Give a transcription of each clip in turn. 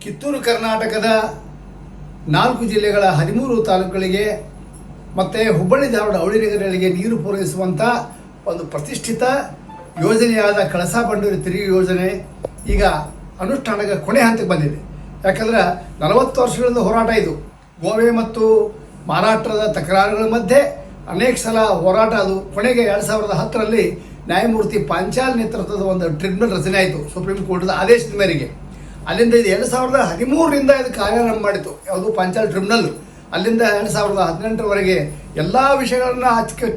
ಕಿತ್ತೂರು ಕರ್ನಾಟಕದ 4 ಜಿಲ್ಲೆಗಳ 13 ತಾಲೂಕುಗಳಿಗೆ ಮತ್ತು ಹುಬ್ಬಳ್ಳಿ ಧಾರವಾಡ ಅವಳಿನಗರಗಳಿಗೆ ನೀರು ಪೂರೈಸುವಂಥ ಒಂದು ಪ್ರತಿಷ್ಠಿತ ಯೋಜನೆಯಾದ ಕಳಸಾ ಬಂಡೂರಿ ತಿರುಗಿ ಯೋಜನೆ ಈಗ ಅನುಷ್ಠಾನಕ್ಕೆ ಕೊನೆ ಹಂತಕ್ಕೆ ಬಂದಿದೆ. ಯಾಕಂದ್ರೆ 40 ವರ್ಷಗಳಿಂದ ಹೋರಾಟ ಇದು. ಗೋವೆ ಮತ್ತು ಮಹಾರಾಷ್ಟ್ರದ ತಕರಾರುಗಳ ಮಧ್ಯೆ ಅನೇಕ ಸಲ ಹೋರಾಟ. ಅದು ಕೊನೆಗೆ 2010ರಲ್ಲಿ ನ್ಯಾಯಮೂರ್ತಿ ಪಾಂಚಾಲ್ ನೇತೃತ್ವದ ಒಂದು ಟ್ರಿಬ್ಯುನಲ್ ರಚನೆ ಆಯಿತು ಸುಪ್ರೀಂ ಕೋರ್ಟ್ದ ಆದೇಶದ ಮೇರೆಗೆ. ಅಲ್ಲಿಂದ ಇದು 2013ರಿಂದ ಇದು ಕಾರ್ಯಾರಂಭ ಮಾಡಿತು. ಯಾವುದು ಪಾಂಚಾಲ್ ಟ್ರಿಬ್ಯುನಲ್. ಅಲ್ಲಿಂದ 2018ರವರೆಗೆ ಎಲ್ಲ ವಿಷಯಗಳನ್ನ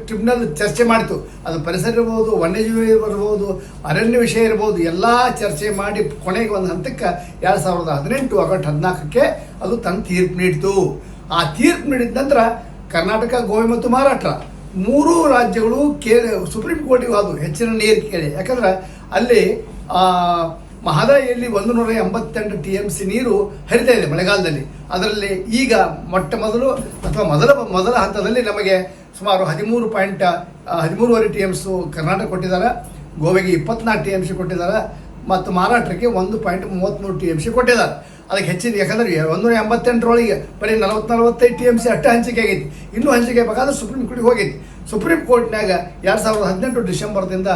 ಟ್ರಿಬ್ಯುನಲ್ ಚರ್ಚೆ ಮಾಡಿತು. ಅದು ಪರಿಸರ ಇರ್ಬೋದು, ವನ್ಯಜೀವಿ ಇರ್ಬೋದು, ಅರಣ್ಯ ವಿಷಯ ಇರ್ಬೋದು, ಎಲ್ಲ ಚರ್ಚೆ ಮಾಡಿ ಕೊನೆಗೆ ಒಂದು ಹಂತಕ್ಕೆ 2018 ಆಗಸ್ಟ್ 14ಕ್ಕೆ ಅದು ತನ್ನ ತೀರ್ಪು ನೀಡಿತು. ಆ ತೀರ್ಪು ನೀಡಿದ ನಂತರ ಕರ್ನಾಟಕ, ಗೋವಾ ಮತ್ತು ಮಹಾರಾಷ್ಟ್ರ 3 ರಾಜ್ಯಗಳು ಸುಪ್ರೀಂ ಕೋರ್ಟಿಗೆ ಹೋದವು ಹೆಚ್ಚಿನ ನೀರು ಕೇಳಿ. ಯಾಕಂದ್ರೆ ಅಲ್ಲಿ ಮಹದಾಯಿಯಲ್ಲಿ 188 TMC ನೀರು ಹರಿತಾ ಇದೆ ಮಳೆಗಾಲದಲ್ಲಿ. ಅದರಲ್ಲಿ ಈಗ ಮೊದಲು ಅಥವಾ ಮೊದಲ ಹಂತದಲ್ಲಿ ನಮಗೆ ಸುಮಾರು 13.13 TMC ಕರ್ನಾಟಕ ಕೊಟ್ಟಿದ್ದಾರೆ, ಗೋವೆಗೆ 24 TMC ಕೊಟ್ಟಿದ್ದಾರೆ ಮತ್ತು ಮಹಾರಾಷ್ಟ್ರಕ್ಕೆ 1.33 TMC ಕೊಟ್ಟಿದ್ದಾರೆ. ಅದಕ್ಕೆ ಹೆಚ್ಚಿನ, ಯಾಕಂದರೆ 188ರೊಳಗೆ ಬರೀ 45 TMC ಅಷ್ಟೇ ಹಂಚಿಕೆ ಆಗೈತಿ. ಇನ್ನೂ ಹಂಚಿಕೆ ಬೇಕಾದ್ರೆ ಸುಪ್ರೀಂ ಕೋರ್ಟಿಗೆ ಹೋಗೈತಿ. ಸುಪ್ರೀಂ ಕೋರ್ಟ್ನಾಗ 2018 ಡಿಸೆಂಬರ್ದಿಂದ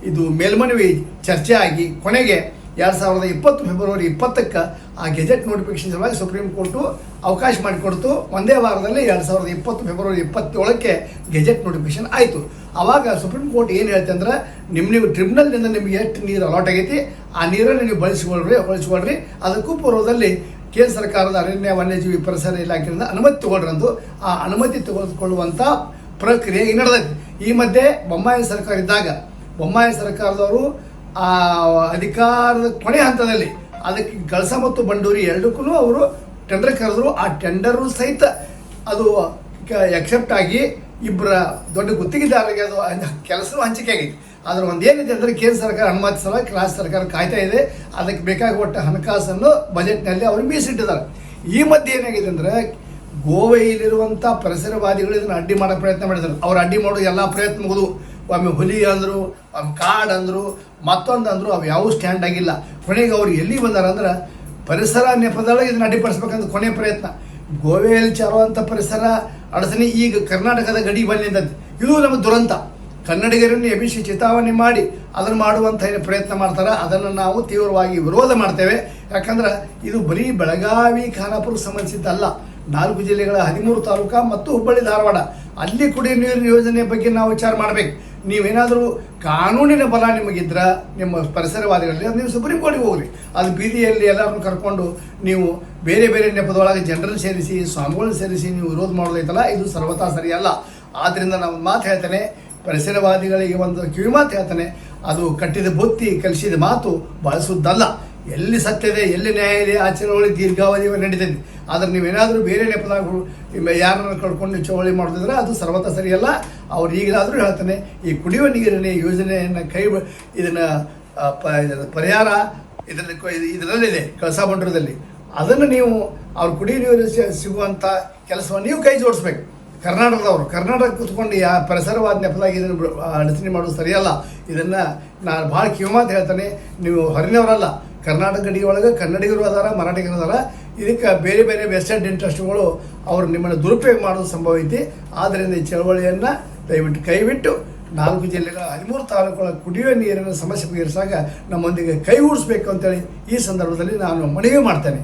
ಇದು ಮೇಲ್ಮನವಿ ಚರ್ಚೆ ಆಗಿ ಕೊನೆಗೆ 2020 ಫೆಬ್ರವರಿ 20ಕ್ಕೆ ಆ ಗೆಜೆಟ್ ನೋಟಿಫಿಕೇಶನ್ ಸಲುವಾಗಿ ಸುಪ್ರೀಂ ಕೋರ್ಟು ಅವಕಾಶ ಮಾಡಿಕೊಡ್ತು. ಒಂದೇ ವಾರದಲ್ಲಿ 2020 ಫೆಬ್ರವರಿ 27ಕ್ಕೆ ಗೆಜೆಟ್ ನೋಟಿಫಿಕೇಶನ್ ಆಯಿತು. ಆವಾಗ ಸುಪ್ರೀಂ ಕೋರ್ಟ್ ಏನು ಹೇಳ್ತೆ ಅಂದ್ರೆ, ನೀವು ಟ್ರಿಬ್ಯುನಲ್ನಿಂದ ನಿಮಗೆ ಎಷ್ಟು ನೀರು ಅಲಾಟ್ ಆಗೈತಿ ಆ ನೀರನ್ನು ನೀವು ಬಳಸ್ಕೊಳ್ರಿ. ಅದಕ್ಕೂ ಪೂರ್ವದಲ್ಲಿ ಕೇಂದ್ರ ಸರ್ಕಾರದ ಅರಣ್ಯ ವನ್ಯಜೀವಿ ಪರಿಸರ ಇಲಾಖೆಯಿಂದ ಅನುಮತಿ ತಗೊಳ್ರಂದು ಆ ಅನುಮತಿ ತೆಗೆದುಕೊಳ್ಳುವಂಥ ಪ್ರಕ್ರಿಯೆ ಈಗ ನಡೆದೈತಿ. ಈ ಮಧ್ಯೆ ಬೊಮ್ಮಾಯಿ ಸರ್ಕಾರ ಇದ್ದಾಗ ಬೊಮ್ಮಾಯಿ ಸರ್ಕಾರದವರು ಆ ಅಧಿಕಾರದ ಕೊನೆ ಹಂತದಲ್ಲಿ ಅದಕ್ಕೆ ಕಳಸಾ ಮತ್ತು ಬಂಡೂರಿ ಎರಡಕ್ಕೂ ಅವರು ಟೆಂಡರ್ ಕರೆದ್ರು. ಆ ಟೆಂಡರು ಸಹಿತ ಅದು ಎಕ್ಸೆಪ್ಟ್ ಆಗಿ ಇಬ್ಬರ ದೊಡ್ಡ ಗುತ್ತಿಗೆದಾರರಿಗೆ ಅದು ಕೆಲಸನೂ ಹಂಚಿಕೆ ಆಗೈತಿ. ಆದರೆ ಒಂದೇನಿದೆ ಅಂದರೆ ಕೇಂದ್ರ ಸರ್ಕಾರ ಅನುಮತಿ ಸಲುವಾಗಿ ರಾಜ್ಯ ಸರ್ಕಾರ ಕಾಯ್ತಾ ಇದೆ. ಅದಕ್ಕೆ ಬೇಕಾಗುವಟ್ಟ ಹಣಕಾಸನ್ನು ಬಜೆಟ್ನಲ್ಲಿ ಅವರು ಮೀಸಲಿಟ್ಟಿದ್ದಾರೆ. ಈ ಮಧ್ಯೆ ಏನಾಗಿದೆ ಅಂದರೆ, ಗೋವೆಯಲ್ಲಿರುವಂಥ ಪರಿಸರವಾದಿಗಳು ಇದನ್ನು ಅಡ್ಡಿ ಮಾಡೋ ಪ್ರಯತ್ನ ಮಾಡಿದರು. ಅವ್ರು ಅಡ್ಡಿ ಮಾಡೋದು ಎಲ್ಲ ಪ್ರಯತ್ನ ಮುಗಿದು, ಒಮ್ಮೆ ಹುಲಿ ಅಂದರು, ಒಮ್ಮೆ ಕಾಡು ಅಂದರು, ಮತ್ತೊಂದು ಅಂದರು, ಅವು ಯಾವ ಸ್ಟ್ಯಾಂಡ್ ಆಗಿಲ್ಲ. ಕೊನೆಗೆ ಅವ್ರು ಎಲ್ಲಿ ಬಂದಾರ ಅಂದ್ರೆ, ಪರಿಸರ ನೆಪದೊಳಗೆ ಇದನ್ನು ಅಡ್ಡಿಪಡಿಸ್ಬೇಕಂತ ಕೊನೆ ಪ್ರಯತ್ನ. ಗೋವೆಯಲ್ಲಿ ಚಾರುವಂಥ ಪರಿಸರ ಅಡಚಣೆ ಈಗ ಕರ್ನಾಟಕದ ಗಡಿ ಬಂದಿದ್ದದ್ದು. ಇದು ನಮ್ಮ ದುರಂತ. ಕನ್ನಡಿಗರನ್ನು ಎಬ್ಬಿಸಿ ಚಿತಾವಣೆ ಮಾಡಿ ಅದನ್ನು ಮಾಡುವಂಥ ಏನು ಪ್ರಯತ್ನ ಮಾಡ್ತಾರೆ, ಅದನ್ನು ನಾವು ತೀವ್ರವಾಗಿ ವಿರೋಧ ಮಾಡ್ತೇವೆ. ಯಾಕಂದ್ರೆ ಇದು ಬರೀ ಬೆಳಗಾವಿ, ಖಾನಾಪುರಕ್ಕೆ ಸಂಬಂಧಿಸಿದ್ದಲ್ಲ. 4 ಜಿಲ್ಲೆಗಳ 13 ತಾಲೂಕು ಮತ್ತು ಹುಬ್ಬಳ್ಳಿ ಧಾರವಾಡ ಅಲ್ಲಿ ಕುಡಿಯುವ ನೀರಿನ ಯೋಜನೆ ಬಗ್ಗೆ ನಾವು ವಿಚಾರ ಮಾಡಬೇಕು. ನೀವೇನಾದರೂ ಕಾನೂನಿನ ಬಲ ನಿಮಗಿದ್ರೆ ನಿಮ್ಮ ಪರಿಸರವಾದಿಗಳಲ್ಲಿ ನೀವು ಸುಪ್ರೀಂ ಕೋರ್ಟಿಗೆ ಹೋಗ್ರಿ. ಅದು ಬೀದಿಯಲ್ಲಿ ಎಲ್ಲರನ್ನು ಕರ್ಕೊಂಡು ನೀವು ಬೇರೆ ಬೇರೆ ನೆಪದೊಳಗೆ ಜನರನ್ನು ಸೇರಿಸಿ, ಸ್ವಾಮಿಗಳನ್ನು ಸೇರಿಸಿ ನೀವು ವಿರೋಧ ಮಾಡೋದೈತಲ್ಲ, ಇದು ಸರ್ವತಾ ಸರಿಯಲ್ಲ. ಆದ್ದರಿಂದ ನಾವು ಮಾತು ಹೇಳ್ತೇನೆ, ಪರಿಸರವಾದಿಗಳಿಗೆ ಒಂದು ಕಿವಿ ಮಾತು ಹೇಳ್ತಾನೆ, ಅದು ಕಟ್ಟಿದ ಬುತ್ತಿ ಕಲಿಸಿದ ಮಾತು ಬಳಸುವುದಲ್ಲ. ಎಲ್ಲಿ ಸತ್ಯ ಇದೆ, ಎಲ್ಲಿ ನ್ಯಾಯ ಇದೆ, ಆ ಚಳವಳಿ ದೀರ್ಘಾವಧಿ ನಡೀತದೆ. ಆದರೆ ನೀವೇನಾದರೂ ಬೇರೆ ನೆಪದಾಗಳು ಯಾರನ್ನು ಕಳ್ಕೊಂಡು ಚಳವಳಿ ಮಾಡೋದಿದ್ರೆ ಅದು ಸರ್ವತಾ ಸರಿಯಲ್ಲ. ಅವ್ರು ಈಗಲಾದರೂ ಹೇಳ್ತಾನೆ, ಈ ಕುಡಿಯುವ ನೀರಿನ ಯೋಜನೆಯನ್ನು ಇದನ್ನು ಪರಿಹಾರ ಇದರಲ್ಲಿದೆ ಕಳಸಾ ಬಂಡೂರದಲ್ಲಿ. ಅದನ್ನು ನೀವು ಅವ್ರು ಕುಡಿಯುವ ನೀರು ಸಿಗುವಂಥ ಕೆಲಸವನ್ನು ನೀವು ಕೈ ಜೋಡಿಸ್ಬೇಕು. ಕರ್ನಾಟಕದವರು ಕರ್ನಾಟಕ ಕೂತ್ಕೊಂಡು ಪರಿಸರವಾದ ನೆಪದಾಗಿ ಇದನ್ನು ಅಡಚಣೆ ಮಾಡೋದು ಸರಿಯಲ್ಲ. ಇದನ್ನು ನಾನು ಭಾಳ ಕಿವಿಮಾತು ಹೇಳ್ತಾನೆ, ನೀವು ಹೊರನವರಲ್ಲ, ಕರ್ನಾಟಕ ಗಡಿಯೊಳಗೆ ಕನ್ನಡಿಗರು ಅದಾರ, ಮರಾಠಿಗರು ಅದಾರ. ಇದಕ್ಕೆ ಬೇರೆ ಬೇರೆ ವೆಸ್ಟರ್ನ್ ಇಂಟ್ರೆಸ್ಟ್ಗಳು ಅವರು ನಿಮ್ಮನ್ನು ದುರುಪಯೋಗ ಮಾಡೋದು ಸಂಭವ ಐತಿ. ಆದ್ದರಿಂದ ಈ ಚಳವಳಿಯನ್ನು ದಯವಿಟ್ಟು ಕೈಬಿಟ್ಟು 4 ಜಿಲ್ಲೆಗಳ 13 ತಾಲೂಕುಗಳ ಕುಡಿಯುವ ನೀರಿನ ಸಮಸ್ಯೆ ಬಗೆಹರಿಸಾಗ ನಮ್ಮೊಂದಿಗೆ ಕೈಗೂಡಿಸ್ಬೇಕು ಅಂತೇಳಿ ಈ ಸಂದರ್ಭದಲ್ಲಿ ನಾನು ಮನವಿ ಮಾಡ್ತೇನೆ.